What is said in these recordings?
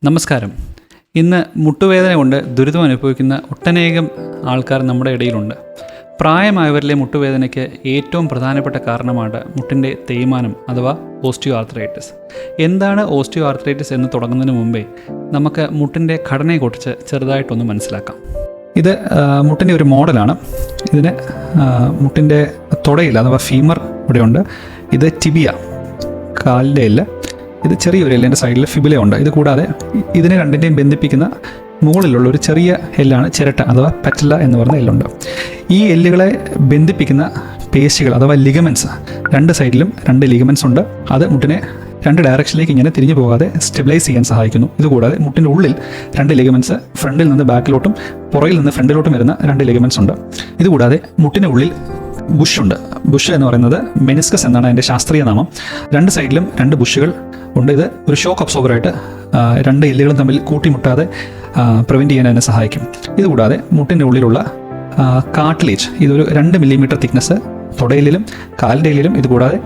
നമസ്കാരം. ഇന്ന് മുട്ടുവേദന കൊണ്ട് ദുരിതം അനുഭവിക്കുന്ന ഒട്ടനേകം ആൾക്കാർ നമ്മുടെ ഇടയിലുണ്ട്. പ്രായമായവരിലെ മുട്ടുവേദനയ്ക്ക് ഏറ്റവും പ്രധാനപ്പെട്ട കാരണമാണ് മുട്ടിൻ്റെ തേയ്മാനം അഥവാ ഓസ്റ്റിയോ ആർത്രൈറ്റിസ്. എന്താണ് ഓസ്റ്റിയോ ആർത്രൈറ്റിസ് എന്ന് തുടങ്ങുന്നതിന് മുമ്പേ നമുക്ക് മുട്ടിൻ്റെ ഘടനയെക്കുറിച്ച് ചെറുതായിട്ടൊന്ന് മനസ്സിലാക്കാം. ഇത് മുട്ടിൻ്റെ ഒരു മോഡലാണ്. ഇതിന് മുട്ടിൻ്റെ തുടയിൽ അഥവാ ഫീമർ ഇവിടെയുണ്ട്. ഇത് ടിബിയ, കാലിൻ്റെ എല്ല്. ഇത് ചെറിയൊരു എല്ലിൻ്റെ സൈഡിൽ ഫിബുല ഉണ്ട്. ഇത് കൂടാതെ ഇതിനെ രണ്ടിൻ്റെയും ബന്ധിപ്പിക്കുന്ന മുകളിലുള്ള ഒരു ചെറിയ എല്ലാണ് ചിരട്ട അഥവാ പെറ്റല എന്ന് പറയുന്ന എല്ലുണ്ട്. ഈ എല്ലുകളെ ബന്ധിപ്പിക്കുന്ന പേശികൾ അഥവാ ലിഗമെൻറ്റ്സ്, രണ്ട് സൈഡിലും രണ്ട് ലിഗമെൻറ്റ്സ് ഉണ്ട്. അത് മുട്ടിനെ രണ്ട് ഡയറക്ഷനിലേക്ക് ഇങ്ങനെ തിരിഞ്ഞു പോകാതെ സ്റ്റെബിലൈസ് ചെയ്യാൻ സഹായിക്കുന്നു. ഇതുകൂടാതെ മുട്ടിൻ്റെ ഉള്ളിൽ രണ്ട് ലിഗമെൻറ്റ്സ്, ഫ്രണ്ടിൽ നിന്ന് ബാക്കിലോട്ടും പുറകിൽ നിന്ന് ഫ്രണ്ടിലോട്ടും വരുന്ന രണ്ട് ലിഗമെൻറ്റ്സ് ഉണ്ട്. ഇതുകൂടാതെ മുട്ടിൻ്റെ ഉള്ളിൽ ബുഷുണ്ട്. ബുഷ് എന്ന് പറയുന്നത് മെനിസ്കസ് എന്നാണ് അതിൻ്റെ ശാസ്ത്രീയ നാമം. രണ്ട് സൈഡിലും രണ്ട് ബുഷുകൾ ഉണ്ട്. ഇത് ഒരു ഷോക്ക് അബ്സോർബറായിട്ട് രണ്ട് എല്ലുകളും തമ്മിൽ കൂട്ടിമുട്ടാതെ പ്രിവെൻറ്റ് ചെയ്യാൻ അതിനെ സഹായിക്കും. ഇതുകൂടാതെ മുട്ടിൻ്റെ ഉള്ളിലുള്ള കാർട്ടിലേജ്, ഇതൊരു 2 മില്ലിമീറ്റർ തിക്നെസ് തുടയിലും കാലിൻ്റെ എല്ലിലും, ഇതുകൂടാതെ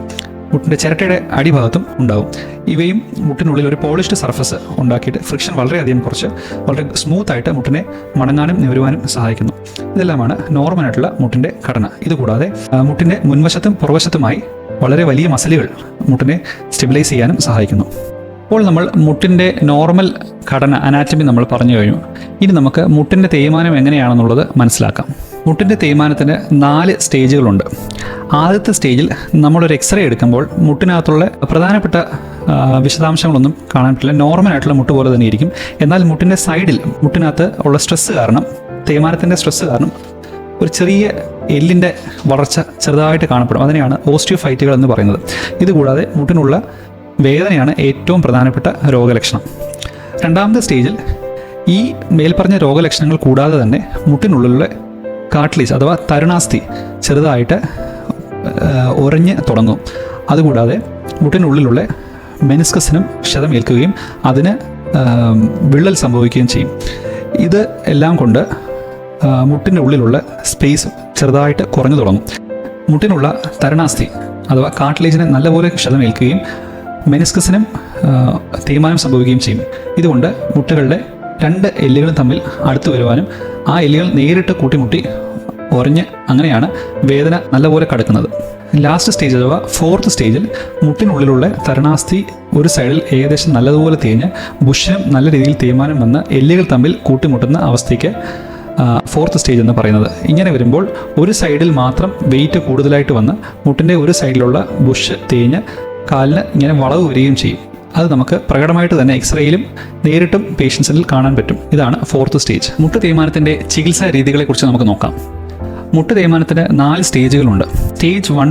മുട്ടിൻ്റെ ചിരട്ടയുടെ അടിഭാഗത്തും ഉണ്ടാവും. ഇവയും മുട്ടിനുള്ളിൽ ഒരു പോളിഷ്ഡ് സർഫസ് ഉണ്ടാക്കിയിട്ട് ഫ്രിക്ഷൻ വളരെയധികം കുറച്ച് വളരെ സ്മൂത്തായിട്ട് മുട്ടിനെ മടങ്ങാനും നിവരുവാനും സഹായിക്കുന്നു. ഇതെല്ലാമാണ് നോർമലായിട്ടുള്ള മുട്ടിൻ്റെ ഘടന. ഇതുകൂടാതെ മുട്ടിൻ്റെ മുൻവശത്തും പുറവശത്തുമായി വളരെ വലിയ മസിലുകൾ മുട്ടിനെ സ്റ്റെബിലൈസ് ചെയ്യാനും സഹായിക്കുന്നു. ഇപ്പോൾ നമ്മൾ മുട്ടിൻ്റെ നോർമൽ ഘടന, അനാറ്റമി നമ്മൾ പറഞ്ഞു കഴിഞ്ഞു. ഇനി നമുക്ക് മുട്ടിൻ്റെ തേയ്മാനം എങ്ങനെയാണെന്നുള്ളത് മനസ്സിലാക്കാം. മുട്ടിൻ്റെ തേയ്മാനത്തിന് 4 സ്റ്റേജുകളുണ്ട്. ആദ്യത്തെ സ്റ്റേജിൽ നമ്മളൊരു എക്സ്റേ എടുക്കുമ്പോൾ മുട്ടിനകത്തുള്ള പ്രധാനപ്പെട്ട വിശദാംശങ്ങളൊന്നും കാണാൻ പറ്റില്ല. നോർമലായിട്ടുള്ള മുട്ട് പോലെ തന്നെ ഇരിക്കും. എന്നാൽ മുട്ടിൻ്റെ സൈഡിൽ മുട്ടിനകത്ത് ഉള്ള സ്ട്രെസ്സ് കാരണം, തേയ്മാനത്തിൻ്റെ സ്ട്രെസ്സ് കാരണം ഒരു ചെറിയ എല്ലിൻ്റെ വളർച്ച ചെറുതായിട്ട് കാണപ്പെടും. അതിനെയാണ് ഓസ്റ്റിയോഫൈറ്റുകൾ എന്ന് പറയുന്നത്. ഇതുകൂടാതെ മുട്ടിനുള്ള വേദനയാണ് ഏറ്റവും പ്രധാനപ്പെട്ട രോഗലക്ഷണം. രണ്ടാമത്തെ സ്റ്റേജിൽ ഈ മേൽപ്പറഞ്ഞ രോഗലക്ഷണങ്ങൾ കൂടാതെ തന്നെ മുട്ടിനുള്ളിലുള്ള കാർട്ടിലേജ് അഥവാ തരുണാസ്ഥി ചെറുതായിട്ട് ഉറഞ്ഞ് തുടങ്ങും. അതുകൂടാതെ മുട്ടിനുള്ളിലുള്ള മെനിസ്കസിനും ക്ഷതമേൽക്കുകയും അതിന് വിള്ളൽ സംഭവിക്കുകയും ചെയ്യും. ഇത് എല്ലാം കൊണ്ട് മുട്ടിൻ്റെ ഉള്ളിലുള്ള സ്പേസ് ചെറുതായിട്ട് കുറഞ്ഞു തുടങ്ങും. മുട്ടിനുള്ള തരുണാസ്ഥി അഥവാ കാർട്ടിലേജിന് നല്ലപോലെ ക്ഷതമേൽക്കുകയും മെനിസ്കസിനും തേയ്മാനം സംഭവിക്കുകയും ചെയ്യും. ഇതുകൊണ്ട് മുട്ടുകളുടെ 2 എല്ലുകളും തമ്മിൽ അടുത്ത് വരുവാനും ആ എല്ലുകൾ നേരിട്ട് കൂട്ടിമുട്ടി ഉറഞ്ഞ് അങ്ങനെയാണ് വേദന നല്ലപോലെ കടക്കുന്നത്. ലാസ്റ്റ് സ്റ്റേജ് അഥവാ 4th സ്റ്റേജിൽ മുട്ടിനുള്ളിലുള്ള തരുണാസ്ഥി ഒരു സൈഡിൽ ഏകദേശം നല്ലതുപോലെ തേഞ്ഞ് ബുഷിനും നല്ല രീതിയിൽ തേയ്മാനം വന്ന് എല്ലുകൾ തമ്മിൽ കൂട്ടിമുട്ടുന്ന അവസ്ഥയ്ക്ക് 4th സ്റ്റേജ് എന്ന് പറയുന്നത്. ഇങ്ങനെ വരുമ്പോൾ ഒരു സൈഡിൽ മാത്രം വെയിറ്റ് കൂടുതലായിട്ട് വന്ന് മുട്ടിൻ്റെ ഒരു സൈഡിലുള്ള ബുഷ് തേഞ്ഞ് കാലിന് ഇങ്ങനെ വളവ് വരികയും ചെയ്യും. അത് നമുക്ക് പ്രകടമായിട്ട് തന്നെ എക്സ്റേയിലും നേരിട്ടും പേഷ്യൻസിൽ കാണാൻ പറ്റും. ഇതാണ് 4th സ്റ്റേജ്. മുട്ട് തേയ്മാനത്തിൻ്റെ ചികിത്സാ രീതികളെക്കുറിച്ച് നമുക്ക് നോക്കാം. മുട്ട് തേയ്മാനത്തിന് 4 സ്റ്റേജുകളുണ്ട്. സ്റ്റേജ് 1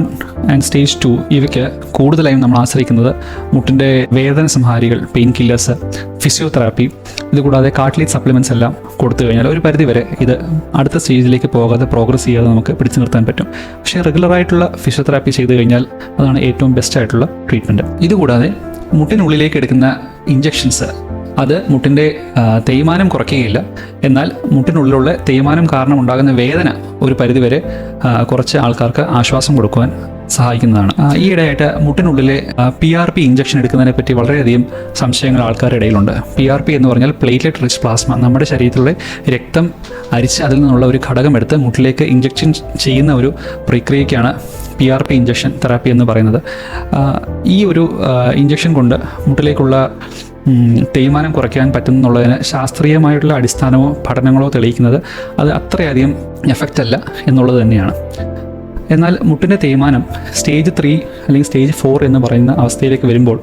ആൻഡ് സ്റ്റേജ് 2 ഇവയ്ക്ക് കൂടുതലായും നമ്മൾ ആശ്രയിക്കുന്നത് മുട്ടിൻ്റെ വേദന സംഹാരികൾ, പെയിൻ കില്ലേഴ്സ്, ഫിസിയോതെറാപ്പി, ഇതുകൂടാതെ കാർട്ടിലേജ് സപ്ലിമെൻറ്റ്സ് എല്ലാം കൊടുത്തു കഴിഞ്ഞാൽ ഒരു പരിധിവരെ ഇത് അടുത്ത സ്റ്റേജിലേക്ക് പോകാതെ പ്രോഗ്രസ് ചെയ്യാതെ നമുക്ക് പിടിച്ചു നിർത്താൻ പറ്റും. പക്ഷേ റെഗുലറായിട്ടുള്ള ഫിസിയോതെറാപ്പി ചെയ്ത് കഴിഞ്ഞാൽ അതാണ് ഏറ്റവും ബെസ്റ്റ് ആയിട്ടുള്ള ട്രീറ്റ്മെൻറ്റ്. ഇതുകൂടാതെ മുട്ടിനുള്ളിലേക്ക് എടുക്കുന്ന ഇഞ്ചക്ഷൻസ് അത് മുട്ടിൻ്റെ തേയ്മാനം കുറയ്ക്കുകയില്ല, എന്നാൽ മുട്ടിനുള്ളിലുള്ള തേയ്മാനം കാരണം ഉണ്ടാകുന്ന വേദന ഒരു പരിധിവരെ കുറച്ച് ആൾക്കാർക്ക് ആശ്വാസം കൊടുക്കുവാൻ സഹായിക്കുന്നതാണ്. ഈയിടെയായിട്ട് മുട്ടിനുള്ളിലെ PRP ഇഞ്ചക്ഷൻ എടുക്കുന്നതിനെ പറ്റി വളരെയധികം സംശയങ്ങൾ ആൾക്കാരുടെ ഇടയിലുണ്ട്. PRP എന്ന് പറഞ്ഞാൽ പ്ലേറ്റ്ലെറ്റ് റിച്ച് പ്ലാസ്മ. നമ്മുടെ ശരീരത്തിലുള്ള രക്തം അരിച്ച് അതിൽ നിന്നുള്ള ഒരു ഘടകം എടുത്ത് മുട്ടിലേക്ക് ഇഞ്ചക്ഷൻ ചെയ്യുന്ന ഒരു പ്രക്രിയയ്ക്കാണ് PRP ഇഞ്ചക്ഷൻ തെറാപ്പി എന്ന് പറയുന്നത്. ഈ ഒരു ഇഞ്ചക്ഷൻ കൊണ്ട് മുട്ടിലേക്കുള്ള തേയ്മാനം കുറയ്ക്കാൻ പറ്റുന്നുള്ളതിന് ശാസ്ത്രീയമായിട്ടുള്ള അടിസ്ഥാനമോ പഠനങ്ങളോ തെളിയിക്കുന്നത് അത് അത്രയധികം എഫക്റ്റ് അല്ല എന്നുള്ളത് തന്നെയാണ്. എന്നാൽ മുട്ടിൻ്റെ തേയ്മാനം സ്റ്റേജ് 3 അല്ലെങ്കിൽ സ്റ്റേജ് 4 എന്ന് പറയുന്ന അവസ്ഥയിലേക്ക് വരുമ്പോൾ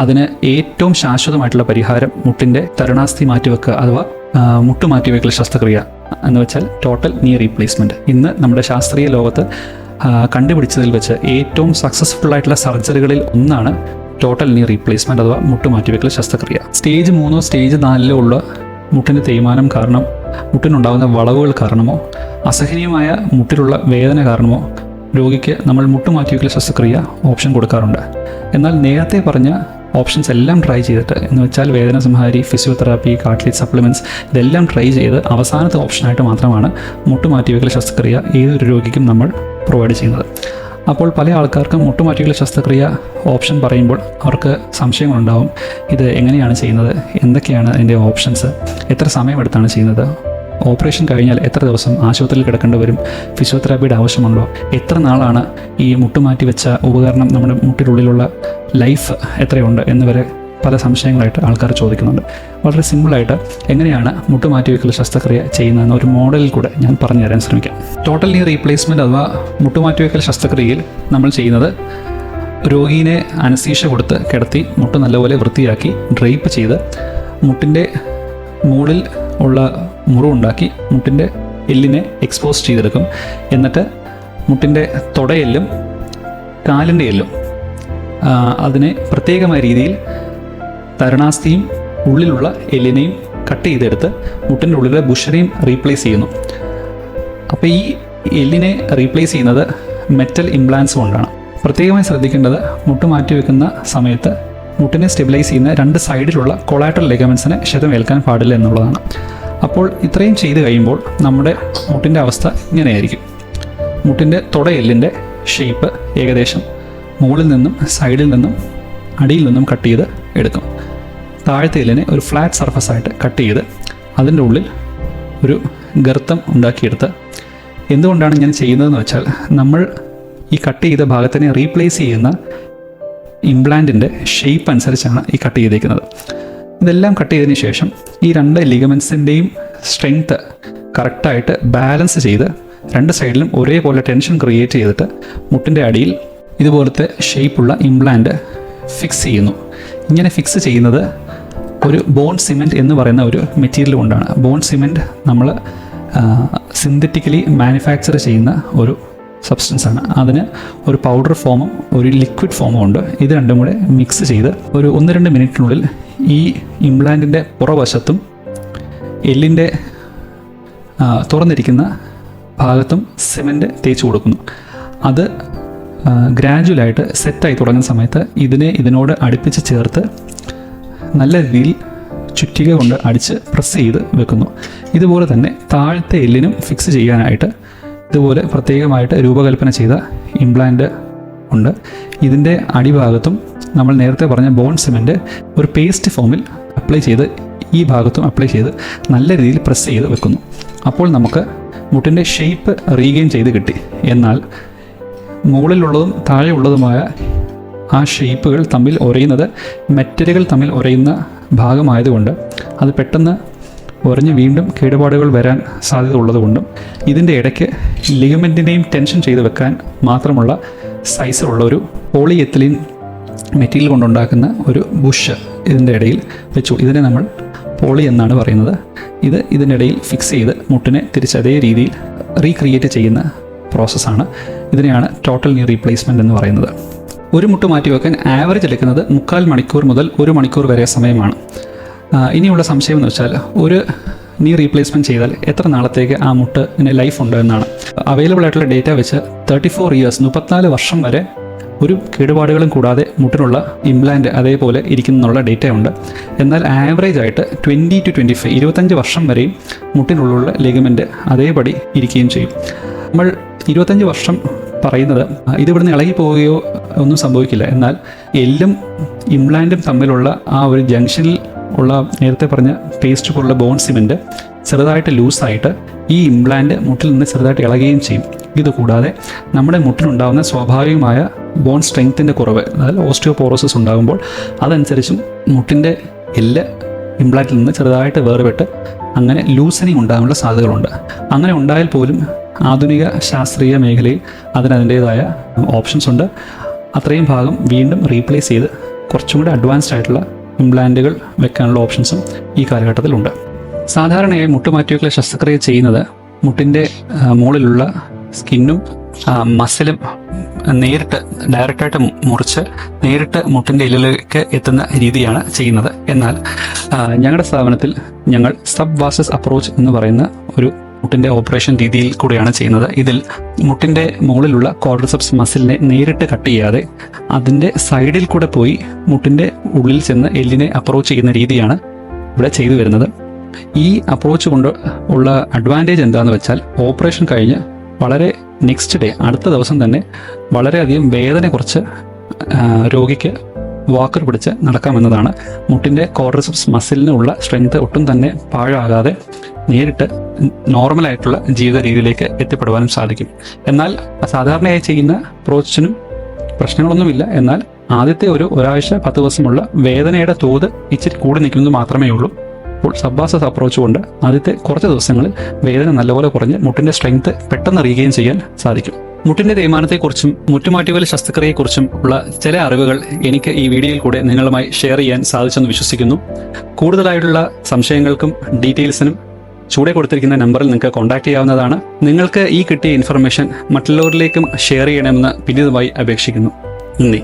അതിന് ഏറ്റവും ശാശ്വതമായിട്ടുള്ള പരിഹാരം മുട്ടിൻ്റെ തരുണാസ്ഥി മാറ്റിവെക്കുക അഥവാ മുട്ട് മാറ്റിവെക്കൽ ശസ്ത്രക്രിയ എന്ന് വെച്ചാൽ ടോട്ടൽ നീ റീപ്ലേസ്മെൻറ്റ്. ഇന്ന് നമ്മുടെ ശാസ്ത്രീയ ലോകത്ത് കണ്ടുപിടിച്ചതിൽ വെച്ച് ഏറ്റവും സക്സസ്ഫുൾ ആയിട്ടുള്ള സർജറികളിൽ ഒന്നാണ് ടോട്ടൽ നീ റീപ്ലേസ്മെൻറ്റ് അഥവാ മുട്ട് മാറ്റിവെക്കൽ ശസ്ത്രക്രിയ. സ്റ്റേജ് 3 സ്റ്റേജ് 4 ഉള്ള മുട്ടിൻ്റെ തേയ്മാനം കാരണം, മുട്ടിനുണ്ടാകുന്ന വളവുകൾ കാരണമോ അസഹനീയമായ മുട്ടിലുള്ള വേദന കാരണമോ രോഗിക്ക് നമ്മൾ മുട്ട് മാറ്റിവെക്കൽ ശസ്ത്രക്രിയ ഓപ്ഷൻ കൊടുക്കാറുണ്ട്. എന്നാൽ നേരത്തെ പറഞ്ഞ ഓപ്ഷൻസ് എല്ലാം ട്രൈ ചെയ്തിട്ട്, എന്ന് വെച്ചാൽ വേദന സംഹാരി, ഫിസിയോതെറാപ്പി, കാർട്ടിലേജ് സപ്ലിമെൻറ്റ്സ്, ഇതെല്ലാം ട്രൈ ചെയ്ത് അവസാനത്തെ ഓപ്ഷനായിട്ട് മാത്രമാണ് മുട്ട് മാറ്റിവെക്കൽ ശസ്ത്രക്രിയ ഏതൊരു രോഗിക്കും നമ്മൾ പ്രൊവൈഡ് ചെയ്യുന്നത്. അപ്പോൾ പല ആൾക്കാർക്കും മുട്ടുമാറ്റിവെക്കൽ ശസ്ത്രക്രിയ ഓപ്ഷൻ പറയുമ്പോൾ അവർക്ക് സംശയങ്ങളുണ്ടാവും. ഇത് എങ്ങനെയാണ് ചെയ്യുന്നത്, എന്തൊക്കെയാണ് അതിൻ്റെ ഓപ്ഷൻസ്, എത്ര സമയമെടുത്താണ് ചെയ്യുന്നത്, ഓപ്പറേഷൻ കഴിഞ്ഞാൽ എത്ര ദിവസം ആശുപത്രിയിൽ കിടക്കേണ്ടി വരും, ഫിസിയോതെറാപ്പിയുടെ ആവശ്യമുണ്ടോ, എത്ര നാളാണ് ഈ മുട്ടുമാറ്റി വെച്ച ഉപകരണം നമ്മുടെ മുട്ടിനുള്ളിലുള്ള ലൈഫ് എത്രയുണ്ട് എന്നിവരെ പല സംശയങ്ങളായിട്ട് ആൾക്കാർ ചോദിക്കുന്നുണ്ട്. വളരെ സിമ്പിളായിട്ട് എങ്ങനെയാണ് മുട്ടുമാറ്റിവെക്കൽ ശസ്ത്രക്രിയ ചെയ്യുന്നതെന്ന് ഒരു മോഡലിൽ കൂടെ ഞാൻ പറഞ്ഞു തരാൻ ശ്രമിക്കാം. ടോട്ടൽ നീ റീപ്ലേസ്മെൻറ്റ് അഥവാ മുട്ടുമാറ്റിവെക്കൽ ശസ്ത്രക്രിയയിൽ നമ്മൾ ചെയ്യുന്നത് രോഗീനെ അനസ്തീഷ്യ കൊടുത്ത് കിടത്തി മുട്ട് നല്ലപോലെ വൃത്തിയാക്കി ഡ്രൈപ്പ് ചെയ്ത് മുട്ടിൻ്റെ മുകളിൽ ഉള്ള മുറിവുണ്ടാക്കി മുട്ടിൻ്റെ എല്ലിനെ എക്സ്പോസ് ചെയ്തെടുക്കും. എന്നിട്ട് മുട്ടിൻ്റെ തുടയെല്ലും കാലിൻ്റെ എല്ലും അതിനെ പ്രത്യേകമായ രീതിയിൽ തരുണാസ്ഥിയും ഉള്ളിലുള്ള എല്ലിനെയും കട്ട് ചെയ്തെടുത്ത് മുട്ടിൻ്റെ ഉള്ളിലെ ബുഷറിയും റീപ്ലേസ് ചെയ്യുന്നു. അപ്പോൾ ഈ എല്ലിനെ റീപ്ലേസ് ചെയ്യുന്നത് മെറ്റൽ ഇംപ്ലാൻസ് കൊണ്ടാണ്. പ്രത്യേകമായി ശ്രദ്ധിക്കേണ്ടത് മുട്ട് മാറ്റി വെക്കുന്ന സമയത്ത് മുട്ടിനെ സ്റ്റെബിലൈസ് ചെയ്യുന്ന 2 സൈഡിലുള്ള കൊളാറ്ററൽ ലിഗമെൻറ്റ്സിന് ക്ഷതമേൽക്കാൻ പാടില്ല എന്നുള്ളതാണ്. അപ്പോൾ ഇത്രയും ചെയ്ത് കഴിയുമ്പോൾ നമ്മുടെ മുട്ടിൻ്റെ അവസ്ഥ ഇങ്ങനെയായിരിക്കും. മുട്ടിൻ്റെ തുടയെല്ലിൻ്റെ ഷേപ്പ് ഏകദേശം മുകളിൽ നിന്നും സൈഡിൽ നിന്നും അടിയിൽ നിന്നും കട്ട് ചെയ്ത് എടുക്കും. താഴത്തെ എല്ലിനെ ഒരു ഫ്ലാറ്റ് സർഫസായിട്ട് കട്ട് ചെയ്ത് അതിൻ്റെ ഉള്ളിൽ ഒരു ഗർത്തം ഉണ്ടാക്കിയെടുത്ത്, എന്തുകൊണ്ടാണ് ഞാൻ ചെയ്യുന്നതെന്ന് വെച്ചാൽ നമ്മൾ ഈ കട്ട് ചെയ്ത ഭാഗത്തിനെ റീപ്ലേസ് ചെയ്യുന്ന ഇംപ്ലാൻറ്റിൻ്റെ ഷേപ്പ് അനുസരിച്ചാണ് ഈ കട്ട് ചെയ്തേക്കുന്നത്. ഇതെല്ലാം കട്ട് ചെയ്തതിന് ശേഷം ഈ 2 ലിഗമെൻറ്റ്സിൻ്റെയും സ്ട്രെങ്ത്ത് കറക്റ്റായിട്ട് ബാലൻസ് ചെയ്ത് 2 സൈഡിലും ഒരേപോലെ ടെൻഷൻ ക്രിയേറ്റ് ചെയ്തിട്ട് മുട്ടിൻ്റെ അടിയിൽ ഇതുപോലത്തെ ഷേപ്പുള്ള ഇംപ്ലാൻറ്റ് ഫിക്സ് ചെയ്യുന്നു. ഇങ്ങനെ ഫിക്സ് ചെയ്യുന്നത് ഒരു ബോൺ സിമെൻറ്റ് എന്ന് പറയുന്ന ഒരു മെറ്റീരിയൽ കൊണ്ടാണ്. ബോൺ സിമെൻറ്റ് നമ്മൾ സിന്തറ്റിക്കലി മാനുഫാക്ചർ ചെയ്യുന്ന ഒരു സബ്സ്റ്റൻസാണ്. അതിന് ഒരു പൗഡർ ഫോമും ഒരു ലിക്വിഡ് ഫോമും ഉണ്ട്. ഇത് രണ്ടും കൂടെ മിക്സ് ചെയ്ത് ഒരു 1-2 മിനിറ്റിനുള്ളിൽ ഈ ഇംപ്ലാൻറ്റിൻ്റെ പുറവശത്തും എല്ലിൻ്റെ തുറന്നിരിക്കുന്ന ഭാഗത്തും സിമെൻറ്റ് തേച്ച് കൊടുക്കുന്നു. അത് ഗ്രാജുവലായിട്ട് സെറ്റായി തുടങ്ങുന്ന സമയത്ത് ഇതിനോട് അടുപ്പിച്ച് ചേർത്ത് നല്ല രീതിയിൽ ചുറ്റിക കൊണ്ട് അടിച്ച് പ്രസ് ചെയ്ത് വെക്കുന്നു. ഇതുപോലെ തന്നെ താഴത്തെ എല്ലിനും ഫിക്സ് ചെയ്യാനായിട്ട് ഇതുപോലെ പ്രത്യേകമായിട്ട് രൂപകൽപ്പന ചെയ്ത ഇംപ്ലാന്റ് ഉണ്ട്. ഇതിൻ്റെ അടിഭാഗത്തും നമ്മൾ നേരത്തെ പറഞ്ഞ ബോൺ സിമെൻറ്റ് ഒരു പേസ്റ്റ് ഫോമിൽ അപ്ലൈ ചെയ്ത് ഈ ഭാഗത്തും അപ്ലൈ ചെയ്ത് നല്ല രീതിയിൽ പ്രസ് ചെയ്ത് വെക്കുന്നു. അപ്പോൾ നമുക്ക് മുട്ടിൻ്റെ ഷേപ്പ് റീഗെയിൻ ചെയ്ത് കിട്ടി. എന്നാൽ മുകളിലുള്ളതും താഴെയുള്ളതുമായ ആ ഷേപ്പുകൾ തമ്മിൽ ഉരയുന്നത് മെറ്റലുകൾ തമ്മിൽ ഉരയുന്ന ഭാഗമായതുകൊണ്ട് അത് പെട്ടെന്ന് ഉരഞ്ഞ് വീണ്ടും കേടുപാടുകൾ വരാൻ സാധ്യത ഉള്ളതുകൊണ്ടും ഇതിൻ്റെ ഇടയ്ക്ക് ലിഗമെൻറ്റിനെയും ടെൻഷൻ ചെയ്ത് വെക്കാൻ മാത്രമുള്ള സൈസിലുള്ള ഒരു പോളിയെത്തിലീൻ മെറ്റീരിയൽ കൊണ്ടുണ്ടാക്കുന്ന ഒരു ബുഷ് ഇതിൻ്റെ ഇടയിൽ വെച്ചു. ഇതിനെ നമ്മൾ പോളി എന്നാണ് പറയുന്നത്. ഇതിൻ്റെ ഇടയിൽ ഫിക്സ് ചെയ്ത് മുട്ടിനെ തിരിച്ച് അതേ രീതിയിൽ റീക്രിയേറ്റ് ചെയ്യുന്ന പ്രോസസ്സാണ്. ഇതിനെയാണ് ടോട്ടൽ നീ റീപ്ലേസ്മെൻറ്റ് എന്ന് പറയുന്നത്. ഒരു മുട്ട് മാറ്റിവെക്കാൻ ആവറേജ് എടുക്കുന്നത് 3/4 മണിക്കൂർ മുതൽ 1 മണിക്കൂർ വരെ സമയമാണ്. ഇനിയുള്ള സംശയം എന്ന് വെച്ചാൽ ഒരു നീ റീപ്ലേസ്മെൻറ്റ് ചെയ്താൽ എത്ര നാളത്തേക്ക് ആ മുട്ടിന് ലൈഫ് ഉണ്ട് എന്നാണ്. അവൈലബിൾ ആയിട്ടുള്ള ഡേറ്റ വെച്ച് 34 ഇയേഴ്സ് 34 വർഷം വരെ ഒരു കേടുപാടുകളും കൂടാതെ മുട്ടിനുള്ള ഇംപ്ലാന്റ് അതേപോലെ ഇരിക്കുന്നുള്ള ഡേറ്റ ഉണ്ട്. എന്നാൽ ആവറേജ് ആയിട്ട് 20 to 25 25 വർഷം വരെയും മുട്ടിനുള്ളിലുള്ള ലിഗമെൻറ്റ് അതേപടി ഇരിക്കുകയും ചെയ്യും. നമ്മൾ 25 വർഷം പറയുന്നത് ഇത് ഇവിടുന്ന് ഇളകി പോവുകയോ ഒന്നും സംഭവിക്കില്ല. എന്നാൽ എല്ലും ഇംപ്ലാന്റും തമ്മിലുള്ള ആ ഒരു ജംഗ്ഷനിൽ ഉള്ള നേരത്തെ പറഞ്ഞ പേസ്റ്റ് പോലുള്ള ബോൺ സിമെൻറ്റ് ചെറുതായിട്ട് ലൂസായിട്ട് ഈ ഇംപ്ലാന്റ് മുട്ടിൽ നിന്ന് ചെറുതായിട്ട് ഇളകുകയും ചെയ്യും. ഇതുകൂടാതെ നമ്മുടെ മുട്ടിനുണ്ടാകുന്ന സ്വാഭാവികമായ ബോൺ സ്ട്രെങ്ത്തിൻ്റെ കുറവ്, അതായത് ഓസ്റ്റിയോപോറോസിസ് ഉണ്ടാകുമ്പോൾ അതനുസരിച്ചും മുട്ടിൻ്റെ എല്ല് ഇംപ്ലാന്റിൽ നിന്ന് ചെറുതായിട്ട് വേർപെട്ട് അങ്ങനെ ലൂസനിങ് ഉണ്ടാകാനുള്ള സാധ്യതകളുണ്ട്. അങ്ങനെ ഉണ്ടായാൽ പോലും ആധുനിക ശാസ്ത്രീയ മേഖലയിൽ അതിൻ്റേതായ ഓപ്ഷൻസ് ഉണ്ട്. അത്രയും ഭാഗം വീണ്ടും റീപ്ലേസ് ചെയ്ത് കുറച്ചും കൂടി അഡ്വാൻസ്ഡ് ആയിട്ടുള്ള ഇംപ്ലാന്റുകൾ വെക്കാനുള്ള ഓപ്ഷൻസും ഈ കാലഘട്ടത്തിലുണ്ട്. സാധാരണയായി മുട്ടുമാറ്റിവെക്കൽ ശസ്ത്രക്രിയ ചെയ്യുന്നത് മുട്ടിൻ്റെ മുകളിലുള്ള സ്കിന്നും മസിലും നേരിട്ട് ഡയറക്റ്റായിട്ട് മുറിച്ച് നേരിട്ട് മുട്ടിൻ്റെ എല്ലിലേക്ക് എത്തുന്ന രീതിയാണ് ചെയ്യുന്നത്. എന്നാൽ ഞങ്ങളുടെ സ്ഥാപനത്തിൽ ഞങ്ങൾ സബ് വാസസ് അപ്രോച്ച് എന്ന് പറയുന്ന ഒരു മുട്ടിൻ്റെ ഓപ്പറേഷൻ രീതിയിൽ കൂടെയാണ് ചെയ്യുന്നത്. ഇതിൽ മുട്ടിൻ്റെ മുകളിലുള്ള ക്വാഡ്രിസെപ്സ് മസിലിനെ നേരിട്ട് കട്ട് ചെയ്യാതെ അതിൻ്റെ സൈഡിൽ കൂടെ പോയി മുട്ടിൻ്റെ ഉള്ളിൽ ചെന്ന് എല്ലിനെ അപ്രോച്ച് ചെയ്യുന്ന രീതിയാണ് ഇവിടെ ചെയ്തു വരുന്നത്. ഈ അപ്രോച്ച് കൊണ്ട് ഉള്ള അഡ്വാൻറ്റേജ് എന്താണെന്ന് വെച്ചാൽ ഓപ്പറേഷൻ കഴിഞ്ഞ് വളരെ നെക്സ്റ്റ് ഡേ അടുത്ത ദിവസം തന്നെ വളരെയധികം വേദന കുറച്ച് രോഗിക്ക് വാക്കർ പിടിച്ച് നടക്കാമെന്നതാണ്. മുട്ടിൻ്റെ ക്വാഡ്രിസെപ്സ് മസിലിനുള്ള സ്ട്രെങ്ത് ഒട്ടും തന്നെ പാഴാകാതെ നേരിട്ട് നോർമലായിട്ടുള്ള ജീവിത രീതിയിലേക്ക് എത്തിപ്പെടുവാനും സാധിക്കും. എന്നാൽ സാധാരണയായി ചെയ്യുന്ന അപ്രോച്ചിനും പ്രശ്നങ്ങളൊന്നുമില്ല. എന്നാൽ ആദ്യത്തെ ഒരാഴ്ച 10 ദിവസമുള്ള വേദനയുടെ തോത് ഇച്ചിരി കൂടി നിൽക്കുന്നത് മാത്രമേ ഉള്ളൂ. അപ്പോൾ സബ്ബാസസ് അപ്രോച്ച് കൊണ്ട് ആദ്യത്തെ കുറച്ച് ദിവസങ്ങളിൽ വേദന നല്ലപോലെ കുറഞ്ഞ് മുട്ടിൻ്റെ സ്ട്രെങ്ത് പെട്ടെന്ന് റീഗെയിൻ ചെയ്യാൻ സാധിക്കും. മുട്ടിൻ്റെ തേയ്മാനത്തെക്കുറിച്ചും മുട്ടുമാറ്റിവൽ ശസ്ത്രക്രിയയെക്കുറിച്ചും ഉള്ള ചില അറിവുകൾ എനിക്ക് ഈ വീഡിയോയിൽ കൂടെ നിങ്ങളുമായി ഷെയർ ചെയ്യാൻ സാധിച്ചെന്ന് വിശ്വസിക്കുന്നു. കൂടുതലായിട്ടുള്ള സംശയങ്ങൾക്കും ഡീറ്റെയിൽസിനും ചൂടെ കൊടുത്തിരിക്കുന്ന നമ്പറിൽ നിങ്ങൾക്ക് കോൺടാക്ട് ചെയ്യാവുന്നതാണ്. നിങ്ങൾക്ക് ഈ കിട്ടിയ ഇൻഫർമേഷൻ മറ്റുള്ളവരിലേക്കും ഷെയർ ചെയ്യണമെന്ന് വിനീതമായി അപേക്ഷിക്കുന്നു. നന്ദി.